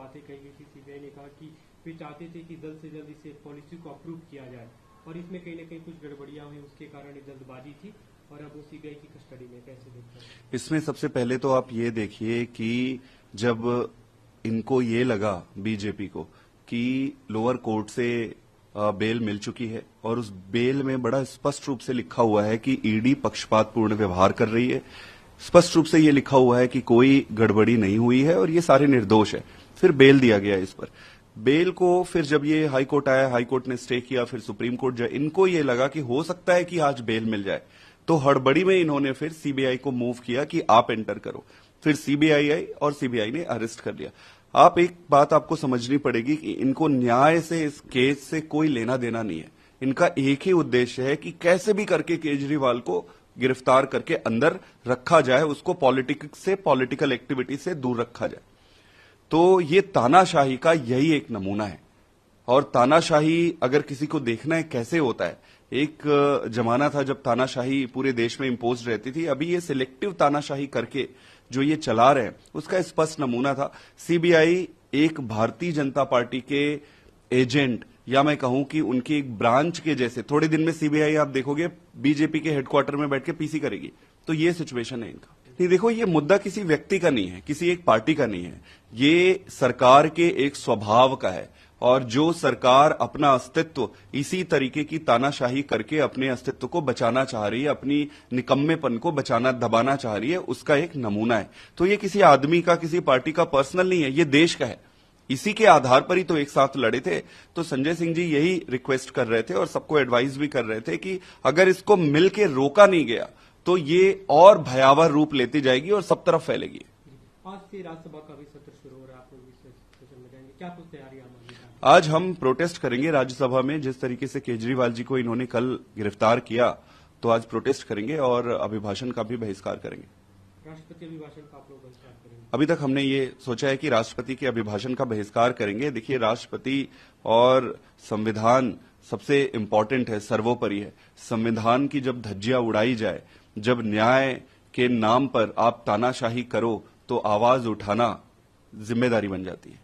बातें कही गई थी। सीबीआई ने कहा कि वे चाहते थे कि जल्द से जल्द इसे पॉलिसी को अप्रूव किया जाए और इसमें कहीं ना कहीं कुछ गड़बड़ियां हुई, उसके कारण जल्दबाजी थी और अब वो सीबीआई की कस्टडी में। कैसे देखते हैं इसमें? सबसे पहले तो आप ये देखिए कि जब इनको ये लगा बीजेपी को कि लोअर कोर्ट से बेल मिल चुकी है और उस बेल में बड़ा स्पष्ट रूप से लिखा हुआ है कि ईडी पक्षपातपूर्ण व्यवहार कर रही है, स्पष्ट रूप से ये लिखा हुआ है कि कोई गड़बड़ी नहीं हुई है और ये सारे निर्दोष है, फिर बेल दिया गया इस पर। बेल को फिर जब ये हाई कोर्ट आया, हाई कोर्ट ने स्टे किया, फिर सुप्रीम कोर्ट जाए, इनको ये लगा कि हो सकता है कि आज बेल मिल जाए, तो हड़बड़ी में इन्होंने फिर सीबीआई को मूव किया कि आप एंटर करो। फिर सीबीआई आई और सीबीआई ने अरेस्ट कर लिया। आप एक बात आपको समझनी पड़ेगी कि इनको न्याय से, इस केस से कोई लेना देना नहीं है। इनका एक ही उद्देश्य है कि कैसे भी करके केजरीवाल को गिरफ्तार करके अंदर रखा जाए, उसको पॉलिटिक्स से, पॉलिटिकल एक्टिविटी से दूर रखा जाए। तो ये तानाशाही का यही एक नमूना है। और तानाशाही अगर किसी को देखना है कैसे होता है, एक जमाना था जब तानाशाही पूरे देश में इम्पोज रहती थी, अभी ये सिलेक्टिव तानाशाही करके जो ये चला रहे हैं उसका स्पष्ट नमूना था। सीबीआई एक भारतीय जनता पार्टी के एजेंट, या मैं कहूं कि उनकी एक ब्रांच के जैसे, थोड़े दिन में सीबीआई आप देखोगे बीजेपी के हेडक्वार्टर में बैठ के पीसी करेगी। तो ये सिचुएशन है इनका। नहीं, देखो, ये मुद्दा किसी व्यक्ति का नहीं है, किसी एक पार्टी का नहीं है, ये सरकार के एक स्वभाव का है। और जो सरकार अपना अस्तित्व इसी तरीके की तानाशाही करके अपने अस्तित्व को बचाना चाह रही है, अपनी निकम्मेपन को बचाना, दबाना चाह रही है, उसका एक नमूना है। तो ये किसी आदमी का, किसी पार्टी का पर्सनल नहीं है, ये देश का है। इसी के आधार पर ही तो एक साथ लड़े थे। तो संजय सिंह जी यही रिक्वेस्ट कर रहे थे और सबको एडवाइस भी कर रहे थे कि अगर इसको मिलके रोका नहीं गया तो ये और भयावह रूप लेती जाएगी और सब तरफ फैलेगी। आज से राज्यसभा का भी सत्र शुरू हो रहा है, आप लोग इस सेशन में जाएंगे, क्या कुछ तैयारी? आज हम प्रोटेस्ट करेंगे राज्यसभा में। जिस तरीके से केजरीवाल जी को इन्होंने कल गिरफ्तार किया, तो आज प्रोटेस्ट करेंगे और अभिभाषण का भी बहिष्कार करेंगे। राष्ट्रपति अभिभाषण का आप लोग बहिष्कार करेंगे? अभी तक हमने ये सोचा है कि राष्ट्रपति के अभिभाषण का बहिष्कार करेंगे। देखिए, राष्ट्रपति और संविधान सबसे इम्पोर्टेंट है, सर्वोपरि है। संविधान की जब धज्जियां उड़ाई जाए, जब न्याय के नाम पर आप तानाशाही करो, तो आवाज उठाना जिम्मेदारी बन जाती है।